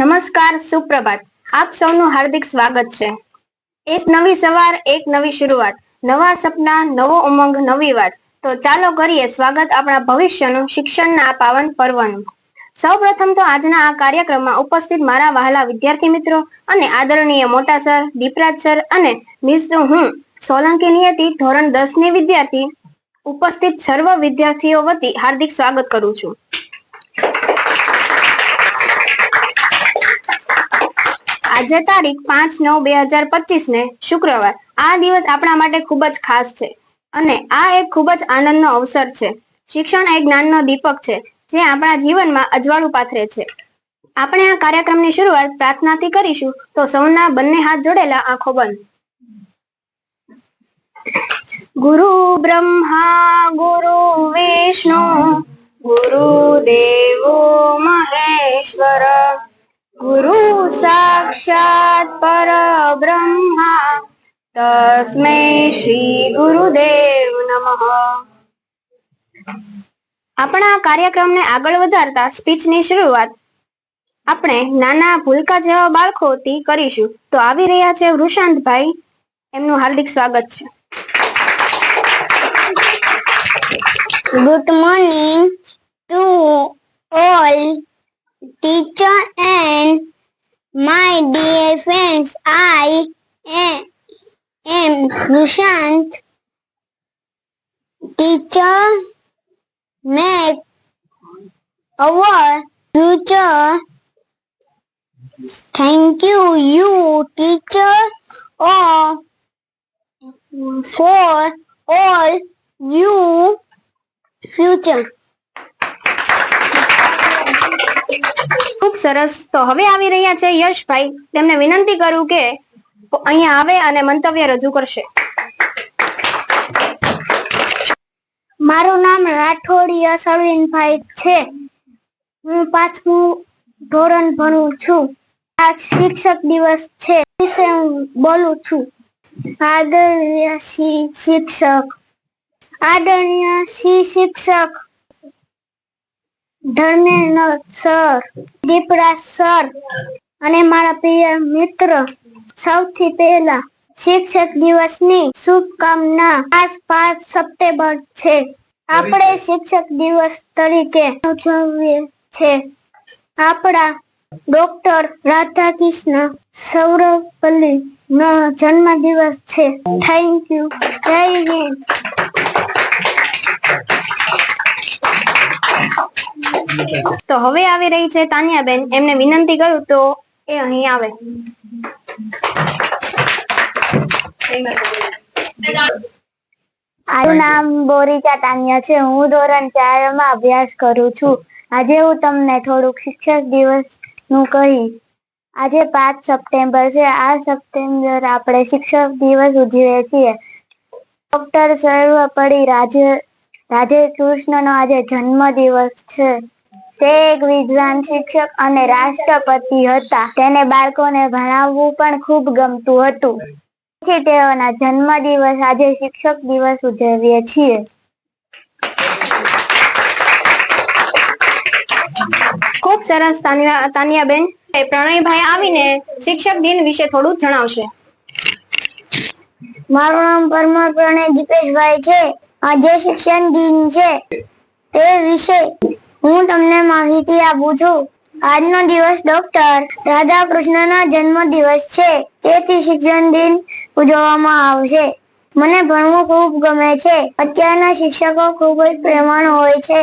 નમસ્કાર, સુપ્રભાત. આપ સૌનું હાર્દિક સ્વાગત છે. એક નવી સવાર, એક નવી શરૂઆત, નવા સપના, નવો ઉમંગ, નવી વાત. તો ચાલો કરીએ સ્વાગત આપણા ભવિષ્યનું શિક્ષણના આ પાવન પર્વનું. સૌપ્રથમ તો આજના આ કાર્યક્રમમાં ઉપસ્થિત મારા વહાલા વિદ્યાર્થી મિત્રો અને આદરણીય મોટા સર, દીપરાજ સર અને મિત્રો હું સોલંકી નિયતિ ધોરણ 10 ની વિદ્યાર્થી ઉપસ્થિત સર્વ વિદ્યાર્થીઓ વતી હાર્દિક સ્વાગત કરું છું. આજે તારીખ 5/9/2025 ને શુક્રવાર. આ દિવસ આપણા માટે ખૂબ જ ખાસ છે અને આ એક ખૂબ જ આનંદનો અવસર છે. શિક્ષણ એક જ્ઞાનનો દીપક છે જે આપણા જીવનમાં અજવાળું પાથરે છે. આપણે આ કાર્યક્રમની શરૂઆત પ્રાર્થનાથી કરીશું, તો સૌના બંને હાથ જોડેલા આંખો બંધ. ગુરુ બ્રહ્મા ગુરુ વિષ્ણુ ગુરુદેવો મહેશ્વર ગુરુ સાક્ષાત પરબ્રહ્મા તસ્મૈ શ્રી ગુરુદેવ નમઃ. આપણા કાર્યક્રમને આગળ વધારતા સ્પીચની શરૂઆત આપણે નાના ભૂલકા જેવા બાળકોથી કરીશું. તો આવી રહ્યા છે વૃષાંતભાઈ, એમનું હાર્દિક સ્વાગત છે. Good morning to all teacher and my dear friends. I am Rushant. Teacher make our future. Thank you teacher for all you future. ખૂબ સરસ. તો હવે આવી રહ્યા છે યશભાઈ. તેમને વિનંતી કરું કે અહીંયા આવે અને મંતવ્ય રજૂ કરશે. મારું નામ રાઠોડિયા સરવીનભાઈ છે. હું 5મું ધોરણ ભણું છું. આજ શિક્ષક દિવસ છે વિશે હું બોલું છું. આદરણીય શિક્ષક ધર્મેન્દ્ર સર, દીપરાજ સર અને મારા પ્રિય મિત્ર, સૌથી પહેલા શિક્ષક દિવસની શુભકામના. આજ 5 સપ્ટેમ્બર છે. આપણે શિક્ષક દિવસ તરીકે ઉજવીએ છીએ. આપણા ડોક્ટર રાધાકૃષ્ણ સર્વપલ્લી નો જન્મ દિવસ છે. Thank you. જય હિન્દ. તો હવે આવી રહી છે તાનિયાબેન. એમને વિનંતી કરું તો એ અહીં આવે. મારું નામ બોરિકા તાનિયા છે. હું ધોરણ 4 માં અભ્યાસ કરું છું. આજે હું તમને થોડુંક શિક્ષક દિવસ નું કહીશ. આજે 5 સપ્ટેમ્બર છે. આ સપ્ટેમ્બર આપણે શિક્ષક દિવસ ઉજવીએ છીએ. ડોક્ટર સર્વપલ્લી રાધાકૃષ્ણ નો આજે જન્મ દિવસ છે. તે એક વિદ્વાન શિક્ષક અને રાષ્ટ્રપતિ હતા. તેને બાળકોને ભણાવવું પણ ખૂબ ગમતું હતું. તેથી તેઓના જન્મ દિવસ આજે શિક્ષક દિવસ ઉજવીએ છીએ. ખૂબ સરસ તાનિયાબેન. પ્રણયભાઈ આવીને શિક્ષક દિન વિશે થોડું જણાવશે. મારું નામ પરમાર પ્રણય દીપેશભાઈ છે. આજે શિક્ષણ દિન છે તે વિશે હું તમને માહિતી આપું છું. આજનો દિવસ ડોક્ટર રાધાકૃષ્ણનો જન્મ દિવસ છે. તેથી શિક્ષણ દિન ઉજવવામાં આવશે. મને ભણવું ખૂબ ગમે છે. અત્યારના શિક્ષકો ખૂબ જ પ્રેમાળ હોય છે.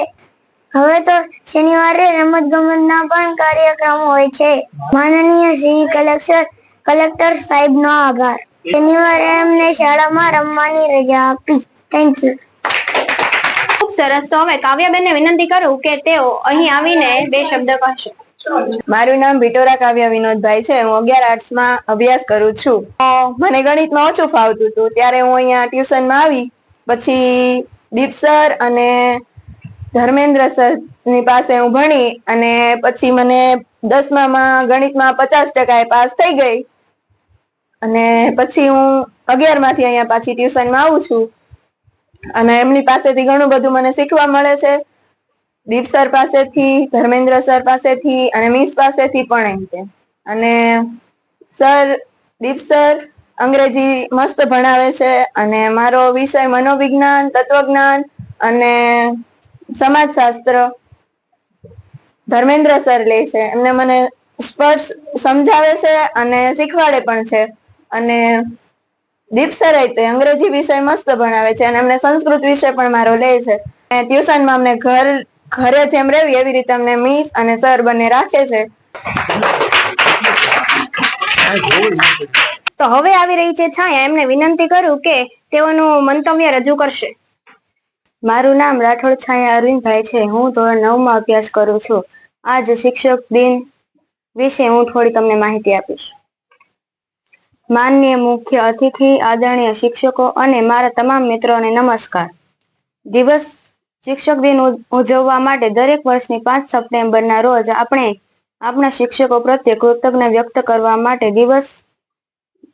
હવે તો શનિવારે રમતગમતના પણ કાર્યક્રમ હોય છે. માનનીય શ્રી કલેક્ટર સાહેબનો આભાર. શનિવારે અમને શાળામાં રમવાની રજા આપી. Thank you. ખૂબ સરસ. તો હવે કાવ્યાબેનને વિનંતી કરું કે તેઓ અહીં આવીને 2 શબ્દ કહેશે. મારું નામ વિટોરા કાવ્યા વિનોદભાઈ છે. હું 11 આર્ટ્સ માં અભ્યાસ કરું છું. મને ગણિતમાં ઓછું ફાવતું હતું, ત્યારે હું અહીંયા ટ્યુશનમાં આવી. પછી દીપ સર અને ધર્મેન્દ્ર સર ની પાસે હું ભણી અને પછી મને 10માં ગણિતમાં 50% પાસ થઈ ગઈ. અને પછી હું 11 માંથી અહીંયા પાછી ટ્યુશનમાં આવું છું અને એમની પાસેથી ઘણું બધું મને શીખવા મળે છે. દીપ સર પાસેથી, ધર્મેન્દ્ર સર પાસેથી અને મિસ પાસેથી પણ એમ કે. અને દીપ સર અંગ્રેજી મસ્ત ભણાવે છે અને મારો વિષય મનોવિજ્ઞાન, તત્વજ્ઞાન અને સમાજશાસ્ત્ર ધર્મેન્દ્ર સર લે છે. એમને મને સ્પષ્ટ સમજાવે છે અને શીખવાડે પણ છે. અને દીપ સર તે અંગ્રેજી વિષય મસ્ત ભણાવે છે અને અમને સંસ્કૃત વિષય પણ મારો લે છે. ટ્યુશનમાં અમને ઘરે જેમ રહેવી એવી રીતે અમને મિસ અને સર બંને રાખે છે. તો હવે આવી રહી છે છાયા, એમને વિનંતી કરું કે તેઓનું મંતવ્ય રજૂ કરશે. મારું નામ રાઠોડ છાયા અરવિંદભાઈ છે. હું ધોરણ 9 માં અભ્યાસ કરું છું. આજ શિક્ષક દિન વિશે હું થોડી તમને માહિતી આપીશ. માનનીય મુખ્ય અતિથિ, આદરણીય શિક્ષકો અને મારા તમામ મિત્રોને નમસ્કાર. શિક્ષક દિન ઉજવવા માટે દરેક વર્ષની 5 સપ્ટેમ્બરના રોજ આપણે આપણા શિક્ષકો પ્રત્યે કૃતજ્ઞતા વ્યક્ત કરવા માટે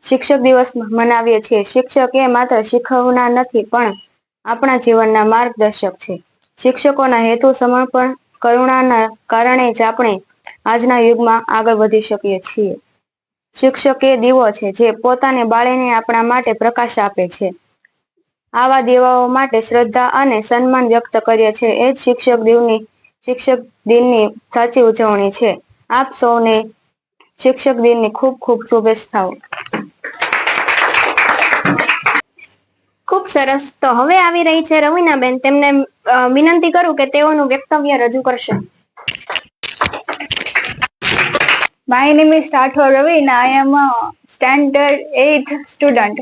શિક્ષક દિવસ મનાવીએ છીએ. શિક્ષક એ માત્ર શીખવનાર નથી પણ આપણા જીવનના માર્ગદર્શક છે. શિક્ષકોના હેતુ, સમર્પણ, કરુણાના કારણે જ આપણે આજના યુગમાં આગળ વધી શકીએ છીએ. શિક્ષક એ દીવો છે જે પોતાને બાળીને આપણા માટે પ્રકાશ આપે છે. આવા દીવાઓ માટે શ્રદ્ધા અને સન્માન વ્યક્ત કરીએ છીએ. એ જ શિક્ષક દિનની સાચી ઉજવણી છે. આપ સૌને શિક્ષક દિનની ખૂબ ખૂબ શુભેચ્છાઓ. ખૂબ સરસ. તો હવે આવી રહી છે રવીનાબેન. તેમને વિનંતી કરું કે તેઓનું વક્તવ્ય રજૂ કરશે. My name is Rathod Ravina. I am a standard 8th student.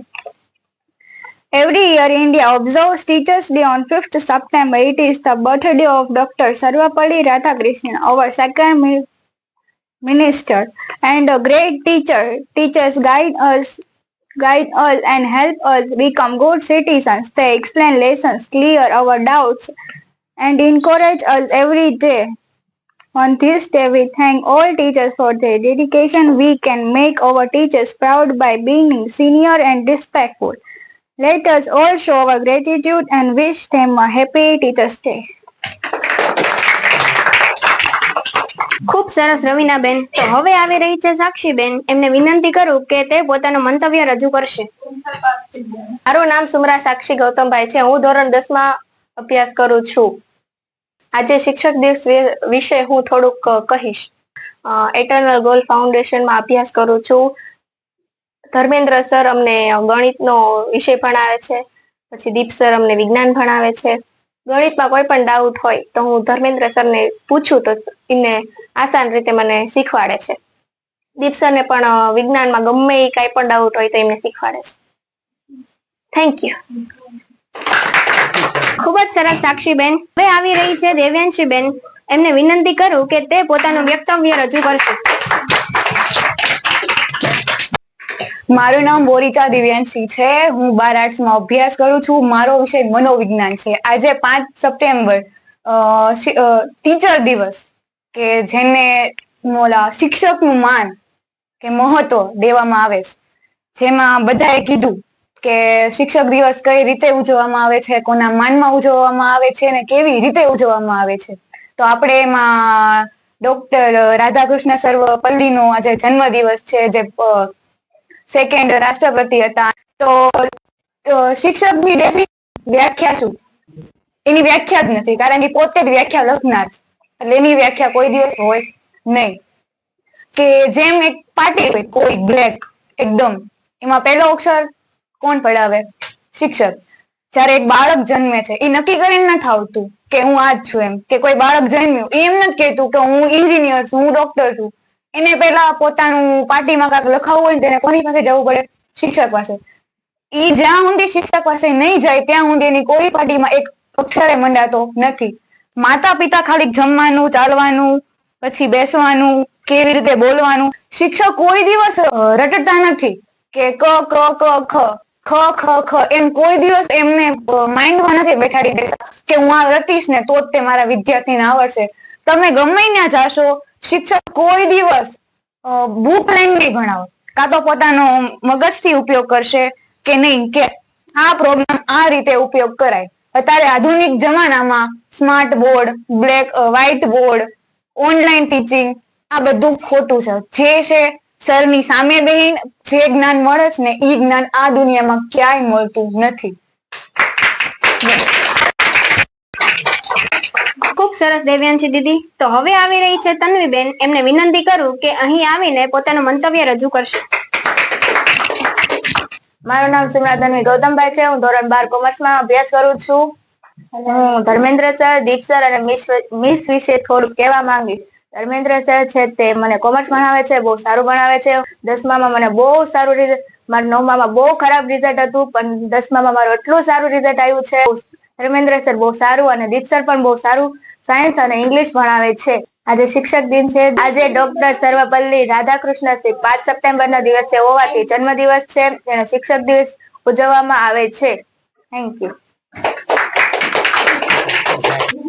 Every year India observes Teachers' Day on 5th September. It is the birthday of Dr. Sarvapalli Radhakrishnan, our second minister and a great teacher. Teachers guide us and help us become good citizens. They explain lessons, clear our doubts and encourage us every day. On this day, we thank all teachers for their dedication. We can make our teachers proud by being senior and respectful. Let us all show our gratitude and wish them a happy Teachers' Day. ખૂબ સરસ રવીનાબેન. તો હવે આવી રહી છે સાક્ષીબેન. એમને વિનંતી કરું કે તે પોતાનું મંતવ્ય રજૂ કરશે. મારું નામ સુમરા સાક્ષી ગૌતમભાઈ છે. હું ધોરણ 10 માં અભ્યાસ કરું છું. આજે શિક્ષક દિવસ વિશે હું થોડુંક કહીશ. એટર્નલ ગોલ ફાઉન્ડેશનમાં અભ્યાસ કરું છું. ધર્મેન્દ્ર સર અમને ગણિતનો વિષય ભણાવે છે. પછી દીપ સર અમને વિજ્ઞાન ભણાવે છે. ગણિતમાં કોઈ પણ ડાઉટ હોય તો હું ધર્મેન્દ્ર સરને પૂછું તો એમને આસાન રીતે મને શીખવાડે છે. દીપ સરને પણ વિજ્ઞાનમાં ગમે એ કાંઈ પણ ડાઉટ હોય તો એમને શીખવાડે છે. Thank you. ખૂબ જ સરસ સાક્ષીબેન. હવે આવી રહી છે દેવ્યાંશીબેન. એમને વિનંતી કરું કે તે પોતાનું વક્તવ્ય રજૂ કરશે. મારું નામ બોરીચા દિવ્યાંશી છે. હું 12 આર્ટ્સમાં અભ્યાસ કરું છું. મારો વિષય મનોવિજ્ઞાન છે. આજે 5 સપ્ટેમ્બર ટીચર દિવસ કે જેને શિક્ષકનું માન કે મહત્વ દેવામાં આવે છે. જેમાં બધાએ કીધું કે શિક્ષક દિવસ કઈ રીતે ઉજવવામાં આવે છે, કોના માનમાં ઉજવવામાં આવે છે અને કેવી રીતે ઉજવવામાં આવે છે. તો આપણે એમાં ડોક્ટર રાધાકૃષ્ણ સર્વપલ્લીનો આજે જન્મદિવસ છે, જે સેકન્ડ રાષ્ટ્રપતિ હતા. તો શિક્ષકની વ્યાખ્યા શું? એની વ્યાખ્યા જ નથી, કારણ કે પોતે જ વ્યાખ્યા લખનાર છે. એટલે એની વ્યાખ્યા કોઈ દિવસ હોય નહીં. કે જેમ એક પાટી હોય, કોઈ બ્લેક એકદમ, એમાં પહેલો અક્ષર કોણ પડાવે? શિક્ષક. જયારે એક બાળક જન્મે છે, એ નક્કી કરીને નથી આવતું કે હું આ જ છું એમ. કે કોઈ બાળક જન્મ્યું એ એમ નથી કહેતું કે હું એન્જિનિયર છું, હું ડોક્ટર છું. એને પેલા પોતાનું પાટીમાં કાંઈક લખાવવું હોય ને તેને કોની પાસે જવું પડે? શિક્ષક પાસે. એ જ્યાં સુધી શિક્ષક પાસે નહીં જાય ત્યાં સુધી એની કોઈ પાટીમાં એક અક્ષરે મંડાતો નથી. માતા પિતા ખાલી જમવાનું, ચાલવાનું, પછી બેસવાનું, કેવી રીતે બોલવાનું. શિક્ષક કોઈ દિવસ રટતા નથી કે ક ક ક ખ ખ ખ ખ એમ કોઈ દિવસ એમને માઇન્ડમાં નથી બેઠાડી દેતા કે હું આ રટીશ ને તો જ તે મારા વિદ્યાર્થીને આવડશે. તમે ગમે ત્યાં જાશો, શિક્ષક કોઈ દિવસ બુક લઈને નહીં ભણાવો. કાં તો પોતાનો મગજથી ઉપયોગ કરશે કે નહીં કે આ પ્રોબ્લેમ આ રીતે ઉપયોગ કરાય. અત્યારે આધુનિક જમાનામાં smart board, white board, online teaching આ બધું ખોટું છે. જે છે સરની સામે બેહીને જે જ્ઞાન મળે છે ને એ જ્ઞાન આ દુનિયામાં ક્યાંય મળતું નથી. ખૂબ સરસ દેવ્યાંશી દીદી. તો હવે આવી રહી છે તન્વીબેન. એમને વિનંતી કરું કે અહીં આવીને પોતાનું મંતવ્ય રજૂ કરશે. મારું નામ સિમરા તન્વી ગૌતમભાઈ છે. હું ધોરણ 12 કોમર્સમાં અભ્યાસ કરું છું. હું ધર્મેન્દ્ર સર, દીપ સર અને મિસ વિશે થોડુંક કહેવા માંગીશ. ધર્મેન્દ્ર સર છે તે મને કોમર્સ ભણાવે છે, બહુ સારું ભણાવે છે. 10મામાં મને બહુ સારું રિઝલ્ટ, મારું 9મામાં બહુ ખરાબ રિઝલ્ટ હતું, પણ 10મામાં મારું એટલું સારું રિઝલ્ટ આવ્યું છે. ધર્મેન્દ્ર સર બહુ સારું અને દીપ સર પણ બહુ સારું સાયન્સ અને ઇંગ્લિશ ભણાવે છે. આજે શિક્ષક દિન છે. આજે ડોક્ટર સર્વપલ્લી રાધાકૃષ્ણ 5 સપ્ટેમ્બરના દિવસે હોવાથી જન્મદિવસ છે, તેને શિક્ષક દિવસ ઉજવવામાં આવે છે. Thank you.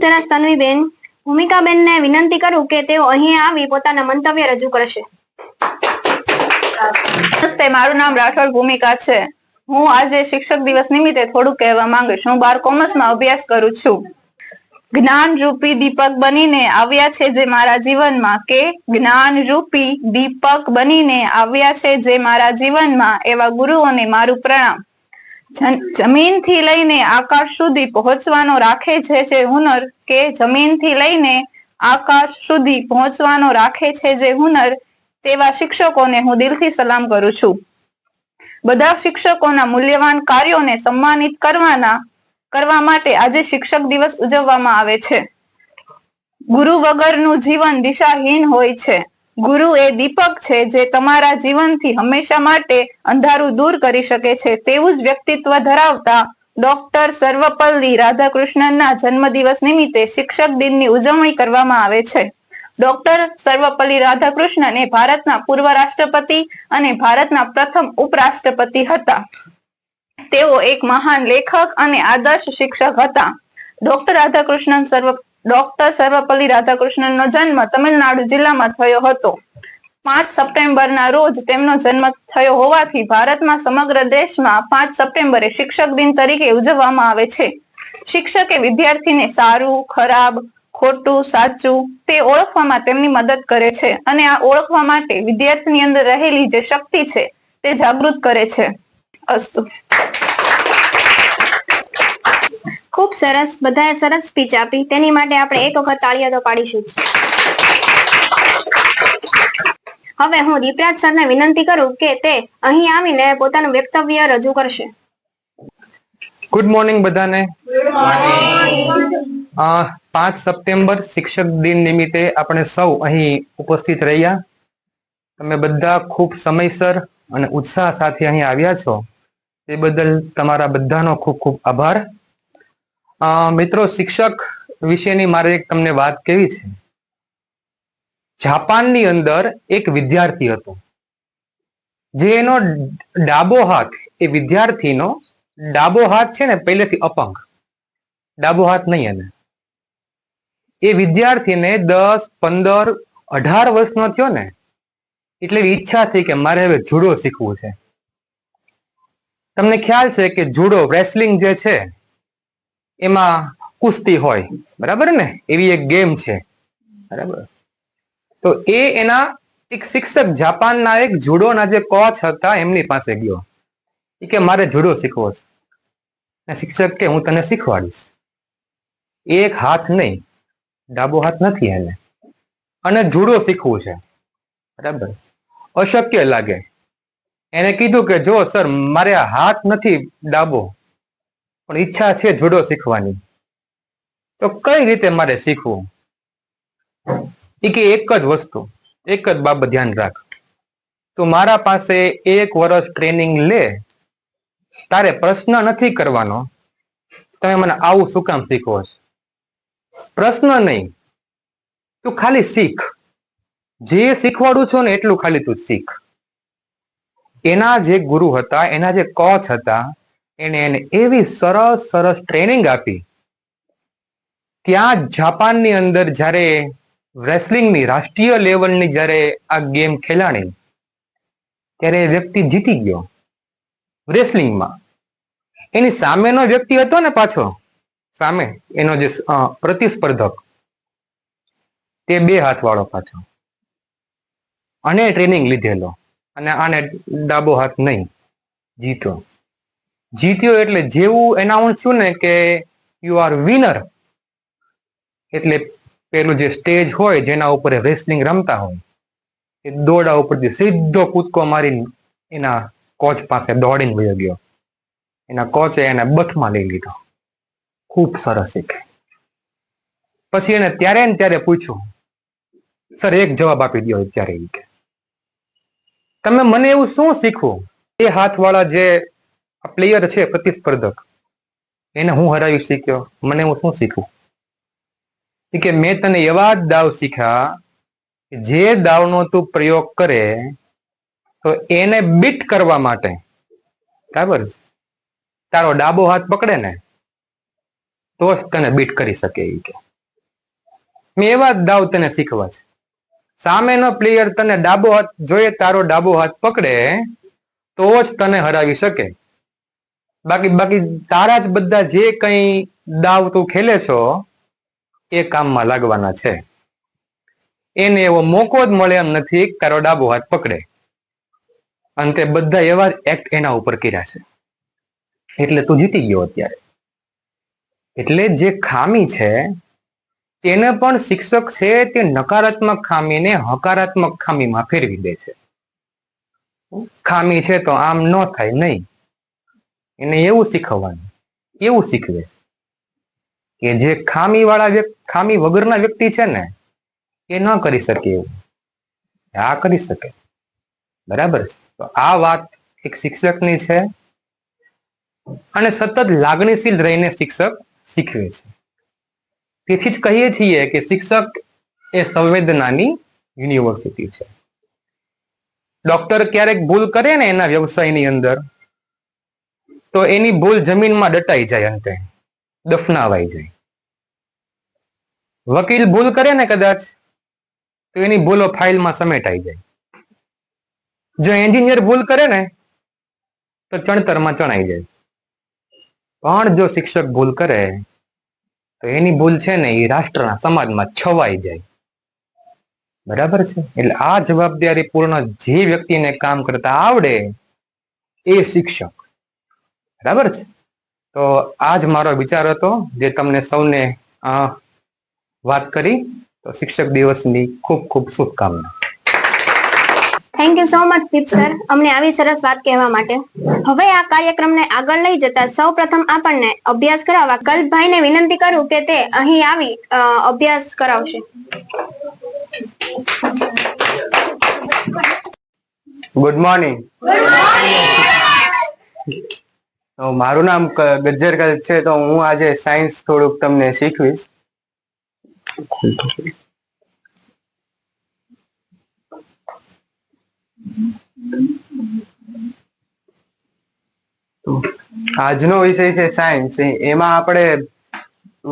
સરસ તન્વીબેન. ભૂમિકાબેનને વિનંતી કરું કે તેઓ અહીં આવી પોતાના મંતવ્ય રજૂ કરશે. નમસ્તે, મારું નામ રાઠોડ ભૂમિકા છે. હું આજે શિક્ષક દિવસ નિમિત્તે થોડું કહેવા માંગીશ. હું 12 કોમર્સમાં અભ્યાસ કરું છું. જ્ઞાન રૂપી દીપક બનીને આવ્યા છે જે મારા જીવનમાં, કે જ્ઞાન રૂપી દીપક બનીને આવ્યા છે જે મારા જીવનમાં, એવા ગુરુઓને મારું પ્રણામ. જમીનથી લઈને આકાશ સુધી પહોંચવાનો રાખે છે જે હુનર, કે જમીનથી લઈને આકાશ સુધી પહોંચવાનો રાખે છે જે હુનર, તેવા શિક્ષકોને હું દિલથી સલામ કરું છું. બધા શિક્ષકોના મૂલ્યવાન કાર્યોને સન્માનિત કરવા માટે આજે શિક્ષક દિવસ ઉજવવામાં આવે છે. ગુરુ વગરનું જીવન દિશાહીન હોય છે. ગુરુ એ દીપક છે જે તમારા જીવનથી હંમેશા માટે અંધારું દૂર કરી શકે છે. તેવું જ વ્યક્તિત્વ ધરાવતા ડોક્ટર સર્વપલ્લી રાધાકૃષ્ણનના જન્મદિવસ નિમિત્તે શિક્ષક દિનની ઉજવણી કરવામાં આવે છે. ડોક્ટર સર્વપલ્લી રાધાકૃષ્ણન એ ભારતના પૂર્વ રાષ્ટ્રપતિ અને ભારતના પ્રથમ ઉપરાષ્ટ્રપતિ હતા. તેઓ એક મહાન લેખક અને આદર્શ શિક્ષક હતા. ડોક્ટર સર્વપલ્લી રાધાકૃષ્ણનનો જન્મ તમિલનાડુ જિલ્લામાં થયો હતો. 5 સપ્ટેમ્બરના રોજ તેમનો જન્મ થયો હોવાથી ભારતમાં સમગ્ર દેશમાં 5 સપ્ટેમ્બરે શિક્ષક દિન તરીકે ઉજવવામાં આવે છે. શિક્ષક એ વિદ્યાર્થીને સારું, ખરાબ, ખોટું, સાચું તે ઓળખવામાં તેમની મદદ કરે છે અને આ ઓળખવા માટે વિદ્યાર્થીની અંદર રહેલી જે શક્તિ છે તે જાગૃત કરે છે. અસ્તુ. ખૂબ સરસ. બધાએ સરસ સ્પીચ આપી. તેની માટે આપણે એક વખત તાળીઓ તો પાડીશું જ. હવે હું દીપરાજ સરને વિનંતી કરું કે તે અહીં આવીને પોતાનું વક્તવ્ય રજૂ કરશે. ગુડ મોર્નિંગ બધાને. 5 સપ્ટેમ્બર શિક્ષક દિન નિમિત્તે આપણે સૌ અહીં ઉપસ્થિત રહ્યા. તમે બધા ખૂબ સમયસર અને ઉત્સાહ સાથે અહીં આવ્યા છો, તે બદલ તમારા બધાનો ખૂબ ખૂબ આભાર. મિત્રો, શિક્ષક વિશેની મારે એક તમને વાત કેવી છે. જાપાનની અંદર એક વિદ્યાર્થી હતો, જે એનો ડાબો હાથ, એ વિદ્યાર્થીનો ડાબો હાથ છે ને પહેલેથી અપંગ, ડાબો હાથ નહીં એને. એ વિદ્યાર્થીને 10, 15, 18 વર્ષનો થયો ને એટલે ઈચ્છા થઈ કે મારે હવે જુડો શીખવું છે. તમને ખ્યાલ છે કે જુડો, રેસલિંગ જે છે એમાં કુસ્તી હોય, બરાબર ને, એવી એક ગેમ છે, બરાબર. તો એ એના એક શિક્ષક, જાપાનના એક જુડોના જે કોચ હતા એમની પાસે ગયો કે મારે જુડો શીખવો છે. શિક્ષક કે હું તને શીખવાડીશ. એક હાથ નહીં, ડાબો હાથ નથી એને, અને જુડો શીખવું છે, બરાબર. અશક્ય લાગે. એને કીધું કે જો સર, મારે આ હાથ નથી ડાબો, પણ ઈચ્છા છે જુડો શીખવાની, તો કઈ રીતે મારે શીખવું? એ કે એક જ વસ્તુ, એક જ બાબત ધ્યાન રાખ. તો મારા પાસે 1 વર્ષ ટ્રેનિંગ લે. તારે પ્રશ્ન નથી કરવાનો તમે મને આવું શું કામ શીખવો છો, પ્રશ્ન નહીં, તું ખાલી શીખ. જે શીખવાડું છું ને એટલું ખાલી તું શીખ. એના જે ગુરુ હતા, એના જે કોચ હતા, એને એવી સરસ સરસ ટ્રેનિંગ આપી. ત્યાં જાપાનની અંદર જ્યારે રેસલિંગની રાષ્ટ્રીય લેવલની જ્યારે આ ગેમ ખેલાણી, ત્યારે એ વ્યક્તિ જીતી ગયો રેસલિંગમાં. એની સામેનો વ્યક્તિ હતો ને પાછો, સામે એનો જે પ્રતિસ્પર્ધક તે 2 હાથ વાળો પાછો, અને ટ્રેનિંગ લીધેલો, અને આને ડાબો હાથ નહીં, જીત્યો એટલે જેવું એનાઉન્સ થયું ને કે યુ આર વિનર, એટલે પેલું જે સ્ટેજ હોય જેના ઉપર રેસલિંગ રમતા હોય એ દોડા ઉપરથી સીધો કૂદકો મારીને એના કોચ પાસે દોડીને વયો ગયો. એના કોચે એને બથમાં લઈ લીધો. ખૂબ સરસ શીખે. પછી એને ત્યારે ને ત્યારે પૂછ્યું, સર એક જવાબ આપી દો અત્યારે, કે તમે મને એવું શું શીખવું, એ હાથવાળા જે પ્લેયર છે પ્રતિસ્પર્ધક એને હું હરાવી શીખ્યો, મને હું શું શીખવું? કે મેં તને એવા જ દાવ શીખ્યા કે જે દાવનો તું પ્રયોગ કરે તો એને બીટ કરવા માટે, બરાબર, તારો ડાબો હાથ પકડે ને તો જ તને બીટ કરી શકે. એ કે મેં એવા જ દાવ તને શીખવા છે. સામેનો પ્લેયર તને ડાબો હાથ જોઈએ, તારો ડાબો હાથ પકડે તો જ તને હરાવી શકે. બાકી તારા જ બધા જે કઈ દાવ તું ખેલે છો એ કામમાં લાગવાના છે. એને એવો મોકો જ મળે એમ નથી તારો ડાબો હાથ પકડે. અને તે બધા એવા જ એક્ટ એના ઉપર કર્યા છે, એટલે તું જીતી ગયો અત્યારે. એટલે જે ખામી છે તેને પણ શિક્ષક છે તે નકારાત્મક ખામીને હકારાત્મક ખામીમાં ફેરવી દે છે. ખામી છે તો આમ ન થાય નહીં, એને એવું શીખવવાનું, એવું શીખવે છે કે જે ખામી વગરના વ્યક્તિ છે ને એ ન કરી શકે એવું, આ કરી શકે. બરાબર છે. તો આ વાત એક શિક્ષકની છે, અને સતત લાગણીશીલ રહીને શિક્ષક શીખવે છે. તેથી જ કહીએ છીએ કે શિક્ષક એ સંવેદનાની યુનિવર્સિટી છે. ડોક્ટર ક્યારેક ભૂલ કરે ને એના વ્યવસાયની અંદર, તો એની ભૂલ જમીનમાં દટાઈ જાય, અંતે દફનાવાઈ જાય. વકીલ ભૂલ કરે ને કદાચ તો એની ભૂલો ફાઇલમાં સમેટાઈ જાય. જો એન્જિનિયર ભૂલ કરે ને તો ચણતરમાં ચણાઈ જાય. પણ જો શિક્ષક ભૂલ કરે તો એની ભૂલ છે ને એ રાષ્ટ્રના, સમાજમાં છવાઈ જાય. બરાબર છે. એટલે આ જવાબદારી પૂર્ણ જે વ્યક્તિને કામ કરતા આવડે એ શિક્ષક. બરાબર છે. તો આ જ મારો વિચાર હતો જે તમને સૌને વાત કરી. તો શિક્ષક દિવસની ખૂબ ખૂબ શુભકામના. Thank you so much Deep sir, અમને આવી સરસ વાત કહેવા માટે. હવે આ કાર્યક્રમને આગળ લઈ જતા સૌ પ્રથમ આપણને અભ્યાસ કરાવવા કલ્પભાઈને વિનંતી કરું કે તે અહીં આવી અભ્યાસ કરાવશે. Good morning. મારું નામ ગજ્જર કલ્પ છે. તો હું આજે સાયન્સ થોડુંક તમને શીખવીશ. આજનો વિષય છે સાયન્સ. એમાં આપણે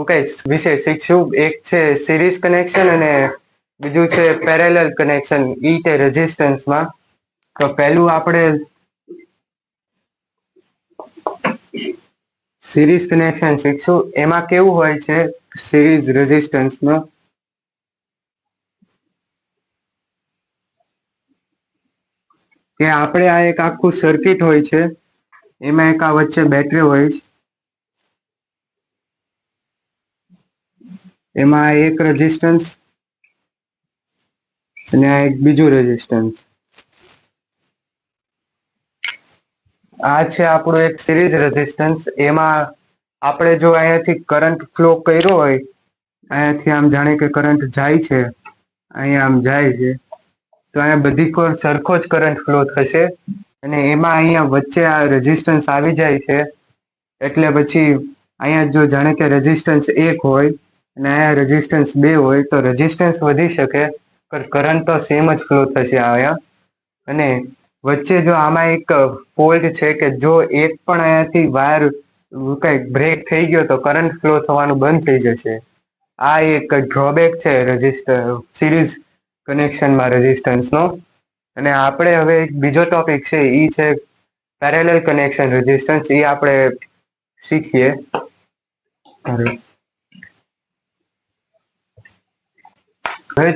કઈ વિષય શીખશું, એક છે સિરીઝ કનેક્શન અને બીજું છે પેરેલલ કનેક્શન, ઈ તે રેઝિસ્ટન્સમાં. તો પહેલું આપણે સિરીઝ કનેક્શન શીખશું. એમાં કેવું હોય છે સિરીઝ રેઝિસ્ટન્સમાં, કે આપણે આ એક આખું સર્કિટ હોય છે, એમાં એક આ વચ્ચે બેટરી હોય છે, એમાં એક રેઝિસ્ટન્સ અને આ એક બીજું રેઝિસ્ટન્સ. આ છે આપણું એક સિરીઝ રેઝિસ્ટન્સ. એમાં આપણે જો અહીંયાથી કરંટ ફ્લો કર્યો હોય, અહીંયાથી આમ જાણે કે કરંટ જાય છે, અહીંયા આમ જાય છે, તો અહીંયા બધી કોર સરખો જ કરંટ ફ્લો થશે. અને એમાં અહીંયા વચ્ચે આ રેઝિસ્ટન્સ આવી જાય છે, એટલે પછી અહીંયા જો જાણે કે રેઝિસ્ટન્સ 1 હોય અને અહીંયા રેઝિસ્ટન્સ 2 હોય, તો રેઝિસ્ટન્સ વધી શકે પણ કરંટ તો સેમ જ ફ્લો થશે અહીંયા. અને વચ્ચે જો આમાં એક ફોલ્ટ છે કે જો એક પણ અહીંયાથી વાયર કઈ બ્રેક થઈ ગયો તો કરંટ ફ્લો થવાનું બંધ થઈ જશે. આ એક ડ્રોબેક છે સિરીઝ કનેક્શનમાં રેઝિસ્ટન્સનો. અને આપણે હવે એક બીજો ટોપિક છે, ઈ છે પેરેલલ કનેક્શન રેઝિસ્ટન્સ. એ આપણે શીખીએ. હવે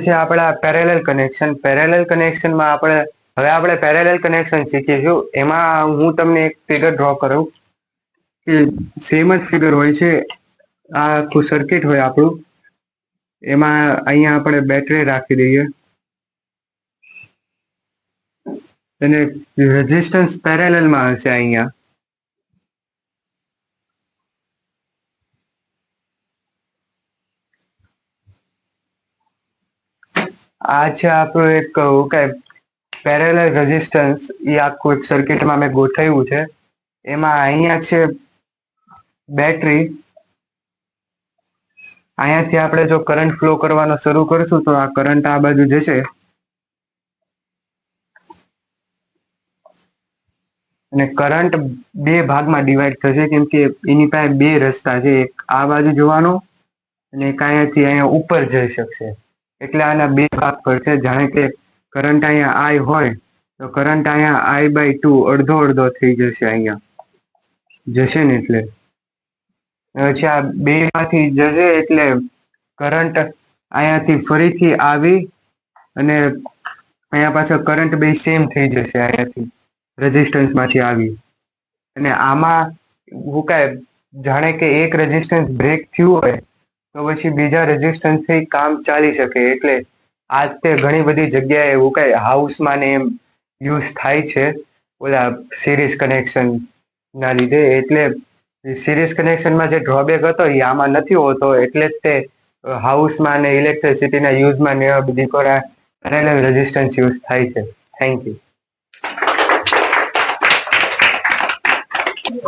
છે આપણા પેરેલલ કનેક્શન. પેરેલલ કનેક્શનમાં આપણે પેરેલલ કનેક્શન શીખીશું. એમાં હું તમને એક ફિગર ડ્રો કરું કે સેમ જ ફિગર હોય છે. આ આખું સર્કિટ હોય આપણું, એમાં અહીંયા આપણે બેટરી રાખી દઈએ અને રેઝિસ્ટન્સ પેરેલલમાં હશે. અહીંયા આ છે આપણું એક પેરેલલ રેઝિસ્ટન્સ. એ આખું એક સર્કિટમાં મેં ગોઠવ્યું છે. એમાં અહીંયા છે બેટરી. અહીંયાથી આપણે જો કરંટ ફ્લો કરવાનો શરૂ કરશું તો આ કરંટ આ બાજુ જશે અને કરંટ બે ભાગમાં ડિવાઈડ થશે, કેમ કે એની પાસે બે રસ્તા છે. એક આ બાજુ જવાનો અને એક અહીંયાથી અહીંયા ઉપર જઈ શકશે. એટલે આના બે ભાગ પડશે. જાણે કે કરંટ અહીંયા આઈ હોય તો કરંટ અહીંયા I/2 અડધો અડધો થઈ જશે. અહીંયા જશે ને એટલે પછી આ બે માંથી જશે એટલે કરંટ અહીંયાથી ફરીથી આવી અને અહીંયા પાછળ કરંટ બે સેમ થઈ જશે. અહીંયાથી રેઝિસ્ટન્સ માંથી આવી અને આમાં જાણે કે એક રેઝિસ્ટન્સ બ્રેક થયું હોય તો પછી બીજા રેઝિસ્ટન્સ થી કામ ચાલી શકે. એટલે આ તે ઘણી બધી જગ્યાએ હાઉસમાં ને એમ યુઝ થાય છે ઓલા સિરીઝ કનેક્શન ના લીધે. એટલે સિરીઝ કનેક્શનમાં જે ડ્રોબેક હતો એ આમાં નથી હોતો. એટલે જ તે હાઉસમાં ને ઇલેક્ટ્રિસિટીના યુઝમાં ને એવા બધી પેરેલલ રેઝિસ્ટન્સ યુઝ થાય છે. Thank you.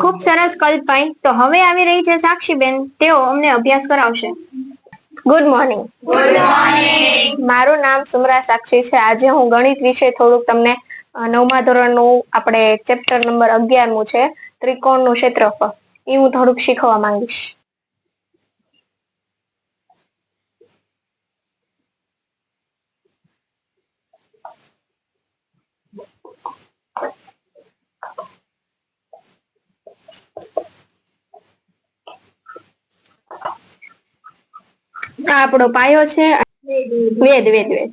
ખૂબ સરસ કલ્પભાઈ. તો હવે આવી રહી છે સાક્ષીબેન, તેઓ અમને અભ્યાસ કરાવશે. Good morning. મારું નામ સુમરા સાક્ષી છે. આજે હું ગણિત વિશે થોડુંક તમને 9મા ધોરણનું આપણે ચેપ્ટર નંબર 11મું છે ત્રિકોણનું ક્ષેત્રફળ, એ હું થોડુંક શીખવા માંગીશ. આ આપણો પાયો છે. વેદ વેદ વેદ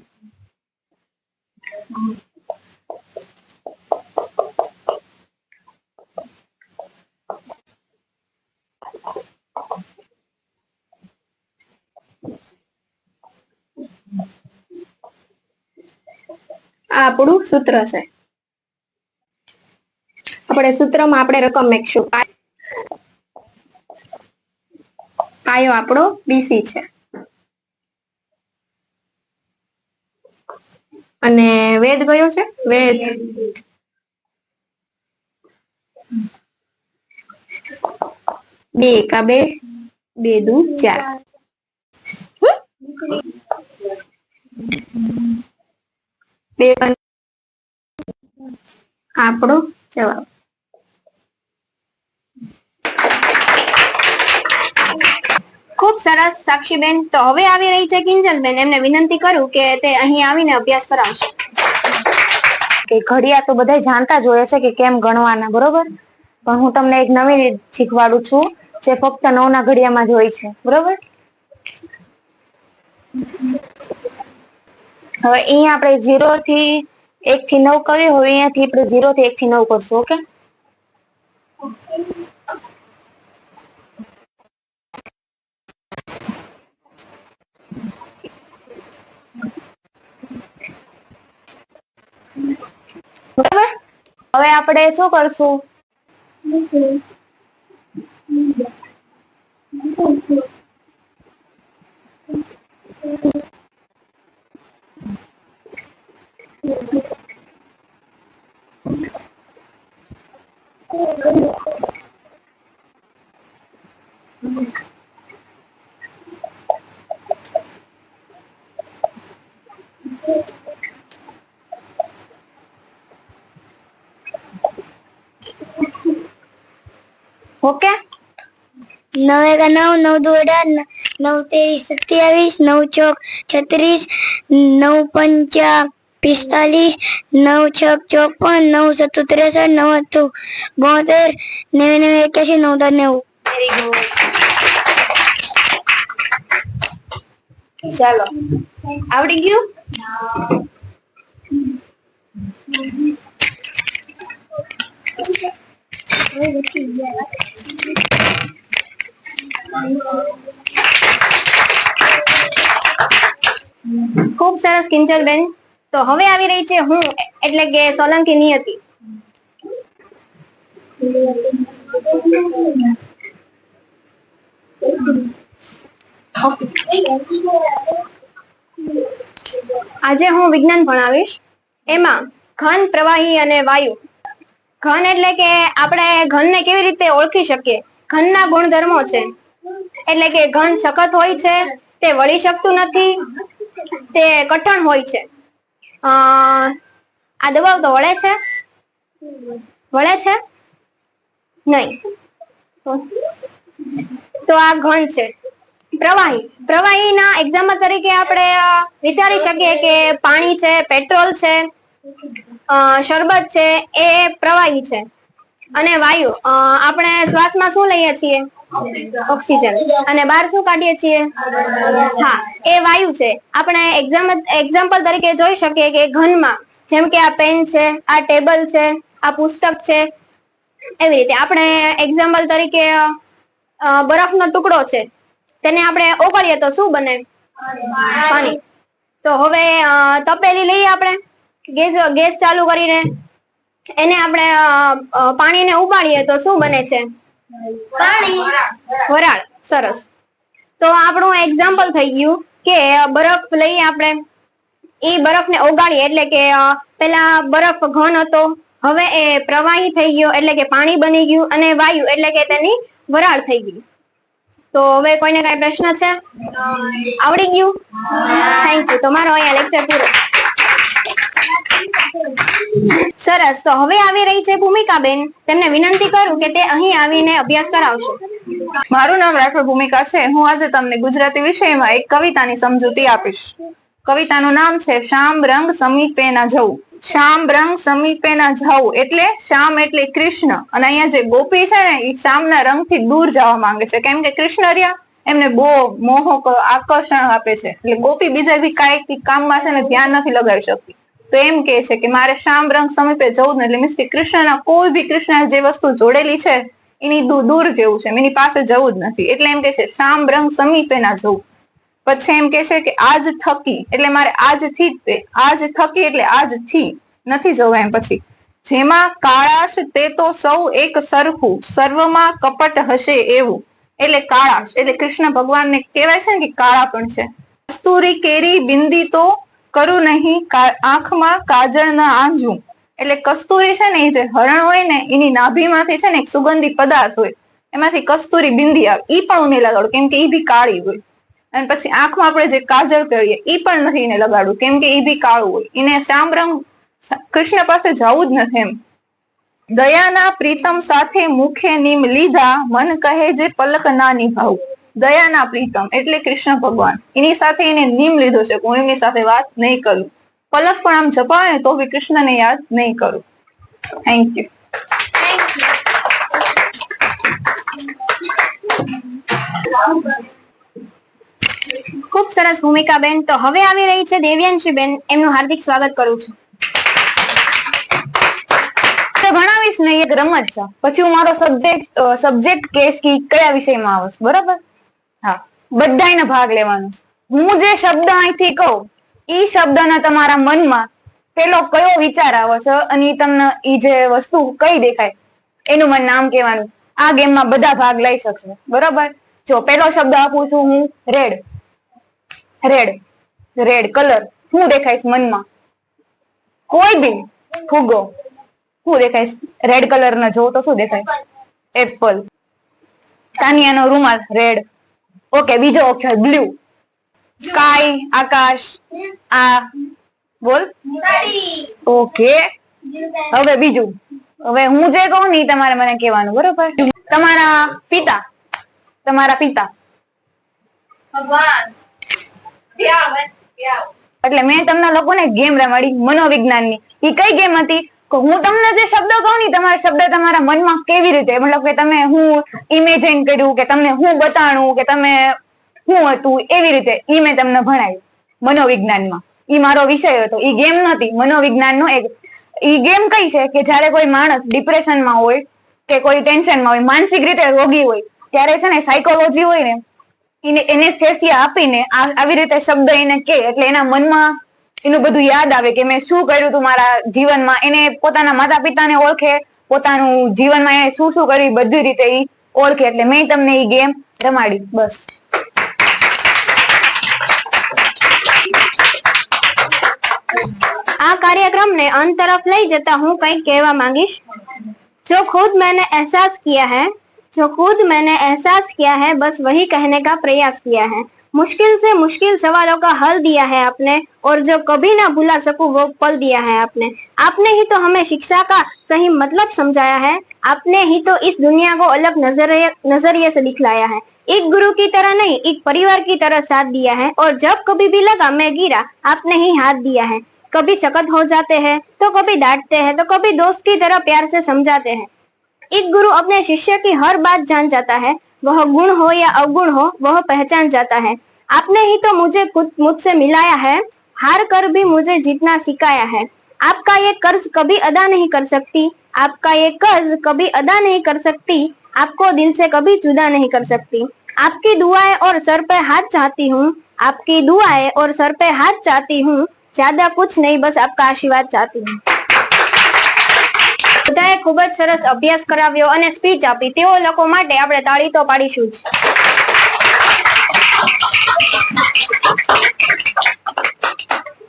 આ આપણું સૂત્ર છે. આપણે સૂત્રમાં આપણે રકમ મૂકશું. પાયો આપણો બીસી છે અને વેદ કયો છે? વેદ. બે એકા બે, બે દુ 4. બે આપણો જવાબ. ખૂબ સરસ સાક્ષીબેન. તો હવે આવી રહી છે કિંજલબેન. એમને વિનંતી કરું કે તે અહીં આવીને અભ્યાસ કરાવશે. કે ઘડિયા તો બધા જાણતા જ હોય છે કે કેમ ગણવાના, બરોબર? પણ હું તમને એક નવી રીત શીખવાડું છું જે ફક્ત 9ના ઘડિયામાં જ હોય છે, બરોબર? હવે અહીંયા આપણે 0 થી 1 થી 9 કર્યું. હવે અહીંયાથી આપણે 0 થી 1 થી 9 કરશું. ઓકે? બરાબર. હવે આપણે શું કરશું? ઓકે? 9 एका 9, 9 दू 18, 9 तेरी 27, 9 चौक 36, 9 पंचा 45, 9 छक 54, 9 सत्तू 63, 9 अट्ठू 72, 99 81, 9 10 90. Very good. ચાલો, આવડી ગયું? ખૂબ સરસ કિંજલબેન. તો હવે આવી રહી છે હું, એટલે કે સોલંકી નિયતિ. આજે હું વિજ્ઞાન ભણાવીશ. એમાં ઘન, પ્રવાહી અને વાયુ. ઘન એટલે કે આપણે ઘનને કેવી રીતે ઓળખી શકીએ? ઘનના ગુણધર્મો છે, એટલે કે ઘન સખત હોય છે, તે વળી શકતું નથી, તે કઠણ હોય છે. આ દબાવ તો વળે છે? વળે છે નહીં. તો આ ઘન છે. પ્રવાહી, પ્રવાહીના એક્ઝામ્પલ તરીકે આપણે વિચારી શકીએ કે પાણી છે, પેટ્રોલ છે, શરબત છે, એ પ્રવાહી છે. અને વાયુ, આપણે શ્વાસમાં શું લઈએ છીએ? ઓક્સિજન. અને બહાર શું કાઢીએ છીએ? હા, એ વાયુ છે. આપણે એક્ઝામ્પલ તરીકે જોઈ શકીએ કે ઘનમાં, જેમ કે આ પેન છે, આ ટેબલ છે, આ પુસ્તક છે, એવી રીતે આપણે એક્ઝામ્પલ તરીકે બરફનો ટુકડો છે, તેને આપણે ઓગળીએ તો શું બને? પાણી. તો હવે તપેલી લઈએ આપણે, ગેસ ચાલુ કરીને, એને આપણે પાણીને ઉબાડીએ તો શું બને છે? પાણી, વરાળ. સરસ. તો આપણું એક્ઝામ્પલ થઈ ગયું કે બરફ લઈએ આપણે, એ બરફને ઓગાળીએ એટલે કે પેલા બરફ ઘન હતો, હવે એ પ્રવાહી થઈ ગયો એટલે કે પાણી બની ગયું, અને વાયુ એટલે કે તેની વરાળ થઈ ગઈ. તો હવે કોઈને કઈ પ્રશ્ન છે? આવડી ગયું? Thank you. તમારો અહીંયા લેક્ચર પૂરો. સરસ. તો હવે આવી રહી છે ભૂમિકાબેન. તેમને વિનંતી કરું કે તે અહીં આવીને અભ્યાસ કરાવશે. મારું નામ રાઠોડ ભૂમિકા છે. હું આજે તમને ગુજરાતી વિષયમાં એક કવિતાની સમજૂતી આપીશ. કવિતાનું નામ છે શ્યામ રંગ સમીપે ના જવું. શ્યામ રંગ સમીપે ના જવું એટલે શ્યામ એટલે કૃષ્ણ, અને અહીંયા જે ગોપી છે ને એ શ્યામના રંગથી દૂર જવા માંગે છે, કેમ કે કૃષ્ણ રહ્યા એમને બહુ મોહક આકર્ષણ આપે છે, એટલે ગોપી બીજા બી કાંઈક કામમાં છે ને ધ્યાન નથી લગાવી શકતી. તો એમ કે છે કે મારે શ્યામ રંગ સમીપે જવું જ નથી, એટલે મીન્સ કે કૃષ્ણના કોઈ બી કૃષ્ણ જે વસ્તુ જોડેલી છે એની દૂર જેવું છે, એની પાસે જવું જ નથી, એટલે એમ કે છે શ્યામ રંગ સમીપે ના જવું. પછી એમ કે છે કે આજ થકી એટલે મારે આજથી આજ થકી એટલે આજથી નથી જવું. એમ પછી જેમાં કાળાશ તે તો સૌ એક સરખું, સર્વમાં કપટ હશે એવું. એટલે કાળાશ એટલે કૃષ્ણ ભગવાનને કહેવાય છે ને કે કાળા પણ છે. કસ્તુરી કેરી બિંદી તો કરું નહીં, આંખમાં કાજળ ના આંજું. એટલે કસ્તુરી છે ને એ જે હરણ હોય ને એની નાભીમાંથી છે ને એક સુગંધી પદાર્થ હોય, એમાંથી કસ્તુરી બિંદી આવે, ઈ પણ હું નહીં લગાડું કેમ કે ઈ બી કાળી હોય. અને પછી આંખમાં આપણે જે કાજળ કરીએ ઈ પણ નથી એને લગાડવું કેમ કે ઈ બી કાળું હોય. એને શ્યામ રંગ કૃષ્ણ પાસે જવું જ નથી. એમ દયાના પ્રીતમ સાથે મુખે નીમ લીધા, મન કહે જે પલક ના નિભાવું. દયાના પ્રીતમ એટલે કૃષ્ણ ભગવાન, એની સાથે એને નીમ લીધો છે, હું એમની સાથે વાત નહીં કરું. પલક પણ આમ જપાવે ને તો બી કૃષ્ણને યાદ નહીં કરું. Thank you. ખૂબ સરસ ભૂમિકાબેન. તો હવે આવી રહી છે દેવ્યાંશીબેન. એમનું હાર્દિક સ્વાગત કરું છું. ભણાવીશ ને એક રમત છે, પછી હું મારો સબ્જેક્ટ કહીશ કે કયા વિષયમાં આવશે. બરાબર? હા, બધાને ભાગ લેવાનો છે. હું જે શબ્દ અહીંથી કહું એ શબ્દના તમારા મનમાં પેલો કયો વિચાર આવે છે અને તમને ઈ જે વસ્તુ કઈ દેખાય એનું મને નામ કહેવાનું. આ ગેમમાં બધા ભાગ લઈ શકશે. બરોબર? જો પેલો શબ્દ આપું છું હું રેડ. રેડ રેડ કલર શું દેખાઈશ મનમાં? કોઈ બી ફુગ્ગો શું દેખાય? રેડ કલર ના જોવો તો શું દેખાય? એપલ. તાનિયાનો રૂમાલ રેડ. ઓકે, બીજો અક્ષર બ્લુ. સ્કાય આકાશ. આ બોલ. ઓકે, હવે બીજું. હવે હું જે કહું ને તમારે મને કહેવાનું. બરોબર? તમારા પિતા. તમારા પિતા. ભગવાન. એટલે મેં તમને લોકોને ગેમ રમાડી મનોવિજ્ઞાનની. એ કઈ ગેમ હતી? હું તમને જે શબ્દ કહું ને તમારા શબ્દ તમારા મનમાં કેવી રીતે, મતલબ કે તમે હું ઇમેજિન કર્યું કે તમને હું બતાણું કે તમે શું હતું એવી રીતે ઈ મેં તમને ભણાવ્યું મનોવિજ્ઞાનમાં. ઈ મારો વિષય હતો, ઈ ગેમ નથી, મનોવિજ્ઞાનનો એક. ઈ ગેમ કઈ છે કે જ્યારે કોઈ માણસ ડિપ્રેશનમાં હોય કે કોઈ ટેન્શનમાં હોય, માનસિક રીતે રોગી હોય, ત્યારે છે ને સાયકોલોજી હોય ને એને એનેસ્થેસિયા આપીને આવી રીતે શબ્દ એને કે એટલે એના મનમાં એનું બધું યાદ આવે કે મેં શું કર્યું હતું મારા જીવનમાં. એને પોતાના માતા પિતાને ઓળખે, પોતાનું જીવનમાં એને શું શું કર્યું બધી રીતે ઈ ઓળખે. એટલે મેં તમને ઈ ગેમ રમાડી. બસ. આ कार्यक्रम ने अंत तरफ ले जता हूँ कई कहवा मांगीश। जो खुद मैंने एहसास किया है बस वही कहने का प्रयास किया है। मुश्किल से मुश्किल सवालों का हल दिया है आपने और जो कभी ना भुला सकूं वो पल दिया है आपने। आपने ही तो हमें शिक्षा का सही मतलब समझाया है। आपने ही तो इस दुनिया को अलग नजरिए से दिखलाया है। एक गुरु की तरह नहीं, एक परिवार की तरह साथ दिया है और जब कभी भी लगा मैं गिरा आपने ही हाथ दिया है। कभी सख्त हो जाते हैं तो कभी डांटते हैं तो कभी दोस्त की तरह प्यार से समझाते हैं। एक गुरु अपने शिष्य की हर बात जान जाता है, वह गुण हो या अवगुण हो वह पहचान जाता है। आपने ही तो मुझे मुझसे मिलाया है, हार कर भी मुझे जीतना सिखाया है। आपका ये कर्ज कभी अदा नहीं कर सकती, आपको दिल से कभी जुदा नहीं कर सकती। आपकी दुआएं और सर पे हाथ चाहती हूँ, ज्यादा कुछ नहीं बस आपका आशीर्वाद चाहती हूँ। બધાએ ખૂબ જ સરસ અભ્યાસ કરાવ્યો અને સ્પીચ આપી. તેઓ લોકો માટે આપણે તાળી તો પાડીશું જ.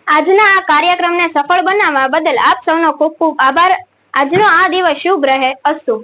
આજના આ કાર્યક્રમને સફળ બનાવવા બદલ આપ સૌનો ખૂબ ખૂબ આભાર. આજનો આ દિવસ શુભ રહે. અસ્તુ.